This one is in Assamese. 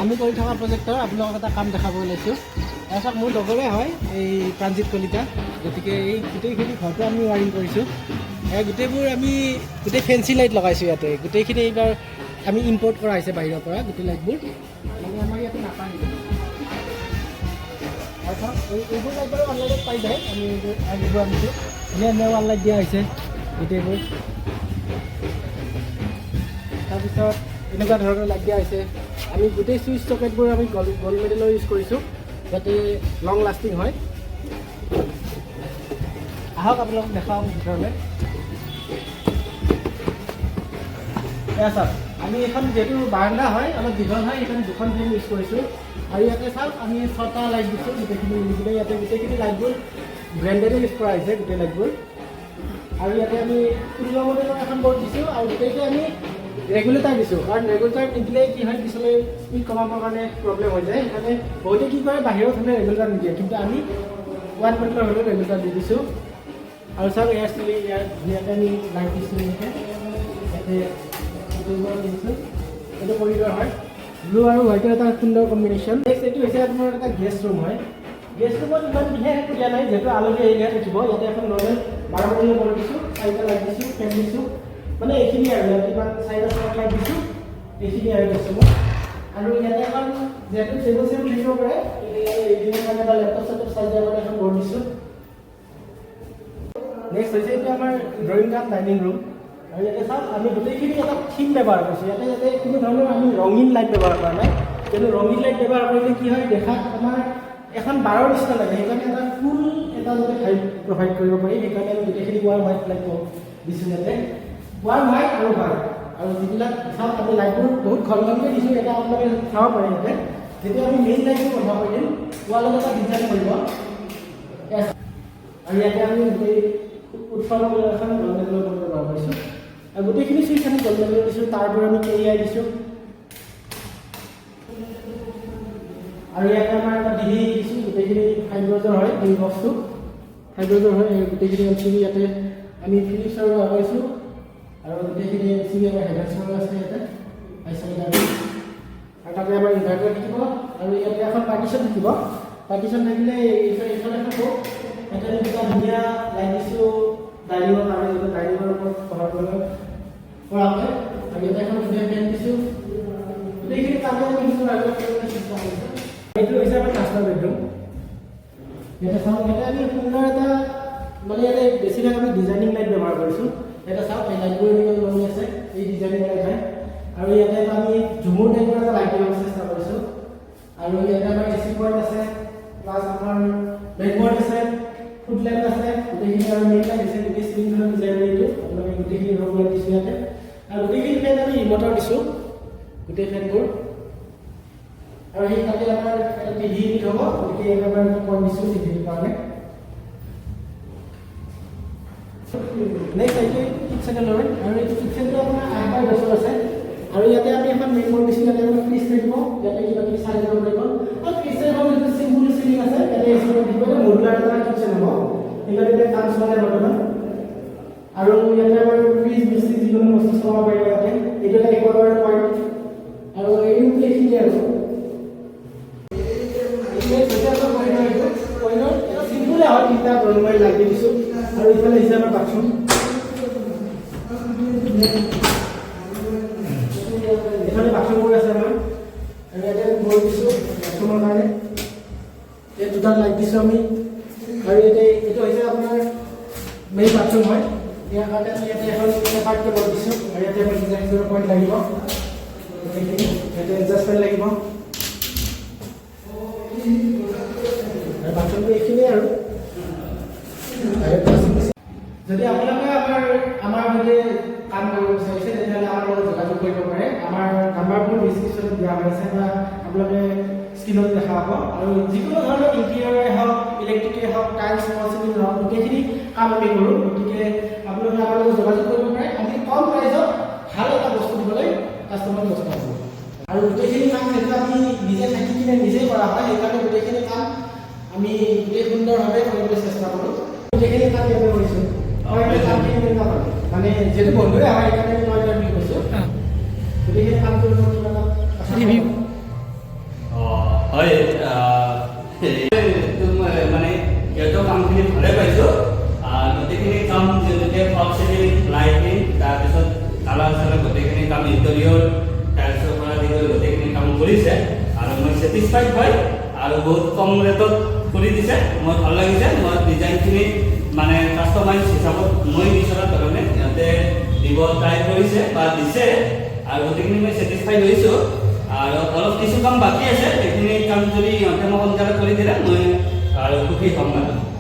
আমি কৰি থকা প্ৰজেক্টৰ আপোনালোকক এটা কাম দেখাব ওলাইছোঁ। তাৰপিছত মোৰ লগৰে হয় এই প্ৰাণজিত কলিতা। গতিকে এই গোটেইখিনি ঘৰটো আমি ৱাৰিং কৰিছোঁ। গোটেইবোৰ আমি গোটেই ফেঞ্চি লাইট লগাইছোঁ ইয়াতে। গোটেইখিনি এইবাৰ আমি ইম্পৰ্ট কৰা হৈছে বাহিৰৰ পৰা গোটেই লাইটবোৰ, মানে আমাৰ ইয়াতে নাপায়। তাৰপিছত এইবোৰ লাইট বাৰু অনলাইনত পাই যায়। আমি এইবোৰ আনিছোঁ, ধুনীয়া ধুনীয়া ৱাল লাইট দিয়া হৈছে গোটেইবোৰ। তাৰপিছত এনেকুৱা ধৰণৰ লাইট দিয়া হৈছে। আমি গোটেই চুইচ চকেটবোৰ আমি গল্ড মেডেলৰ ইউজ কৰিছোঁ যাতে লং লাষ্টিং হয়। আহক আপোনালোকক দেখাওঁ ভিতৰলৈ। এয়া চাওক, আমি এখন যিহেতু বাৰাণ্ডা হয়, অলপ দীঘল হয়, সেইকাৰণে দুখন ফেন ইউজ কৰিছোঁ। আৰু ইয়াতে চাওক, আমি 6টা লাইট দিছোঁ গোটেইখিনি মিলি কিনে। ইয়াতে গোটেইখিনি লাইটবোৰ ব্ৰেণ্ডেডে ইউজ কৰা হৈছে গোটেই লাইটবোৰ। আৰু ইয়াতে আমি 16 মডেলৰ এখন বৰ্ড দিছোঁ আৰু গোটেইটো আমি ৰেগুলেটাৰ দিছোঁ, কাৰণ ৰেগুলেটাৰ নিদিলে কি হয়, পিছলৈ স্পীড কমাবৰ কাৰণে প্ৰব্লেম হৈ যায়। সেইকাৰণে বহুতে কি কৰে, বাহিৰত হ'লে ৰেগুলেটাৰ নিদিয়ে, কিন্তু আমি 1 মডেলৰ হ'লেও ৰেগুলেটাৰ দি দিছোঁ। আৰু চাওক, এয়াৰ চিলিং ইয়াত ধুনীয়াকৈ আমি লাইট দিছোঁ। এনেকৈ ইয়াতে দিছোঁ, এইটো কৰিডৰ হয়। ব্লু আৰু হোৱাইটৰ এটা সুন্দৰ কম্বিনেশ্যন। নেক্সট এইটো হৈছে আপোনাৰ এটা গেষ্ট ৰুম হয়। গেষ্ট ৰুমত ইমান বিশেষ একো দিয়া নাই, যিহেতু আলহী আহিলে থাকিব। ইয়াতে এখন নৰ্মেল 12 মডেলৰ বৰ্ড দিছোঁ, 4টা লাইট দিছোঁ, ফেন দিছোঁ, মানে এইখিনি আৰু ইয়াত কিমান 4টা লাইট দিছোঁ, এইখিনি আৰু গেষ্ট ৰুমত। আৰু ইয়াতে এখন যিহেতু টেবুল চেবুল থাকিব পাৰে, এইদিনৰ কাৰণে এটা লেপটপ চেপটপ চাই দিয়াৰ কাৰণে এখন বৰ্ড দিছোঁ। নেক্সট হৈছে এইটো আমাৰ ড্ৰয়িং কাম ডাইনিং ৰুম। আৰু ইয়াতে চাওক, আমি গোটেইখিনি এটা থিম ব্যৱহাৰ কৰিছোঁ। ইয়াতে কোনো ধৰণৰ আমি ৰঙীন লাইট ব্যৱহাৰ কৰা নাই, কিন্তু ৰঙীন লাইট ব্যৱহাৰ কৰিলে কি হয়, দেখাত আমাৰ এখন বাৰৰ নিচিনা লাগে। সেইকাৰণে এটা ফুল এটা যাতে হাইট প্ৰভাইড কৰিব পাৰি, সেইকাৰণে আমি গোটেইখিনি ৱাৰ হোৱাইট লাইট দিছোঁ ইয়াতে। ৱাৰ হোৱাইট আৰু হোৱাইট। আৰু যিবিলাক চাওক, আমি লাইটবোৰ বহুত ঘন ঘনকৈ দিছোঁ। এটা আপোনালোকে চাব পাৰে ইয়াতে। যেতিয়া আমি মেইন লাইটবোৰ বন্ধ কৰি দিম, ৱালত এটা ডিজাইন কৰিব। আৰু ইয়াতে আমি গোটেই উৎসৱৰ এখন গল্ড মেডেলৰ বৰ্ড ব্যৱহাৰ কৰিছোঁ। আৰু গোটেইখিনি চুইচ আমি গল্ড মেডেলৰ দিছোঁ, তাৰপৰা আমি কেৰিয়াৰ দিছোঁ। আৰু ইয়াতে আমাৰ এটা ডিভি দিছোঁ, গোটেইখিনি ফাইবাৰৰ হয়। এই বক্সটো ফাইবাৰৰ হয়। গোটেইখিনি এলচিডি ইয়াতে আমি ফিলিপছৰ ব্যৱহাৰ কৰিছোঁ। আৰু গোটেইখিনি এলচিডি আমাৰ হেভেলছৰ আছে ইয়াতে। আৰু তাতে আমাৰ ইনভাৰ্টাৰ থাকিব। আৰু ইয়াতে এখন পাৰ্টিশ্যন থাকিব। পাৰ্টিশ্যন থাকিলে এইফালে এখন হ'ব। ইয়াতে আমি দুটা ধুনীয়া লাইট দিছোঁ ডাইনিঙৰ কাৰণে, যিটো ডাইনিঙৰ ওপৰত ব্যৱহাৰ কৰিব পৰা হয়। আৰু ইয়াতে এখন ধুনীয়া ফেন দিছোঁ। গোটেইখিনি কামে আমি কিছু চেষ্টা কৰিছোঁ। এইটো হৈছে আমাৰ মাষ্টাৰ বেডৰুম। ইয়াতে চাওক, ইয়াতে আমি সুন্দৰ এটা, মানে ইয়াতে বেছিভাগ আমি ডিজাইনিং লাইট ব্যৱহাৰ কৰিছোঁ। ইয়াতে চাওক, এই লাইটবোৰ এনেকৈ লগাই আছে, এই ডিজাইনিং লাইট হয়। আৰু ইয়াতে আমি ঝুমুৰ টাইপৰ এটা লাইট দিবলৈ চেষ্টা কৰিছোঁ। আৰু ইয়াতে আমাৰ এচি পইণ্ট আছে, প্লাছ আমাৰ বেকবোৰ্ড আছে, ফুড লেম্প আছে, গোটেইখিনি আৰু মেইন লাইট আছে। গোটেই স্ক্ৰীনখনৰ ডিজাইন এইটো আপোনালোকে গোটেইখিনি ৰং লাইট দিছোঁ ইয়াতে। আৰু গোটেইখিনি ফেন আমি ৰিমটৰ দিছোঁ, গোটেই ফেনবোৰ। আৰু সেই তাতে আমাৰ এটা টিভি ইউনিট হ'ব, গতিকে আমাৰ এটা পইণ্ট দিছোঁ টিভিৰ কাৰণে। নেক্সট এইটো কিটচেনৰ হয়। আৰু এইটো কিটচেনটো আপোনাৰ 8x10 আছে। আৰু ইয়াতে আমি এখন মেইন বৰ্ড দিছোঁ। ইয়াতে আপোনাৰ ফ্ৰিজ থাকিব, ইয়াতে কিবা কিবি চাই যাব পাৰিব। আৰু কিটচেনৰ যিটো চিম্পুল চিলিং আছে, ইয়াতে এচি থাকিব। এটা মডুলাৰ এটা কিটচেন হ'ব, সেইকাৰণে কাম চলে বৰ্তমান। আৰু ইয়াতে আমাৰ ফ্ৰিজ মিক্সি যিকোনো বস্তু চলাব পাৰিব ইয়াতে। এইটো এটা একোৱাগাৰ্ড পইণ্ট। আৰু এইখিনি আৰু চিম্পুলে হয়, 3টা গৰমাই লাগি দিছোঁ। আৰু ইফালে হৈছে আমাৰ বাথৰুম। এইফালে বাথৰুমবোৰ আছে আমাৰ। আৰু ইয়াতে বৰ্ড দিছোঁ বাথৰুমৰ কাৰণে। ইয়াত দুটা লাইট দিছোঁ আমি। আৰু ইয়াতে এইটো হৈছে আপোনাৰ মেইন বাথৰুম হয়। ইয়াৰ কাৰণে আমি ইয়াতে এখন পাৰ্টকে বৰ্ড দিছোঁ। আৰু ইয়াতে আমাৰ ডিজাইন কৰিব পইণ্ট লাগিব, গোটেইখিনি ইয়াতে এডজাষ্টমেণ্ট লাগিব। বাথৰুমটো এইখিনিয়ে আৰু। যদি আপোনালোকে আমাৰ সৈতে কাম কৰিব বিচাৰিছে, তেতিয়াহ'লে আমাৰ লগত যোগাযোগ কৰিব পাৰে। আমাৰ নাম্বাৰবোৰ ডিছক্ৰিপশ্যনত দিয়া হৈছে বা আপোনালোকে স্ক্ৰীণত দেখা পাব। আৰু যিকোনো ধৰণৰ ইণ্টেৰিয়ৰে হওক, ইলেক্ট্ৰিকে হওক, টাইলছ চিলিং হওক, গোটেইখিনি কাম আমি কৰোঁ। গতিকে আপোনালোকে আমাৰ লগত যোগাযোগ কৰিব পাৰে। আমি কম প্ৰাইজত ভাল এটা বস্তু দিবলৈ কাষ্টমাৰক চেষ্টা কৰোঁ। আৰু গোটেইখিনি কাম যিহেতু আমি নিজে থাকি কিনে নিজেই কৰা হয়, সেইকাৰণে গোটেইখিনি কাম আমি গোটেই সুন্দৰভাৱে কৰিবলৈ চেষ্টা কৰোঁ। গোটেইখিনি কাম আমি কৰিছোঁ। মানে যিহেতু বন্ধুৱে হয়, সেইকাৰণে মই বুলি কৈছোঁ। গোটেইখিনি কাম কৰিব কিবা এটা। হয় আৰু বহুত কম ৰেটত কৰি দিছে মোৰ ভাল লাগিছে মোৰ ডিজাইনখিনি মানে কাষ্টমাইজ হিচাপত মই বিচৰা ধৰণে সিহঁতে দিব ট্ৰাই কৰিছে বা দিছে আৰু গোটেইখিনি মই ছেটিছফাইড হৈছোঁ আৰু অলপ কিছু কাম বাকী আছে সেইখিনি কাম যদি সিহঁতে মই সোনকালে কৰি দিলে মই আৰু সুখী হ'ম আৰু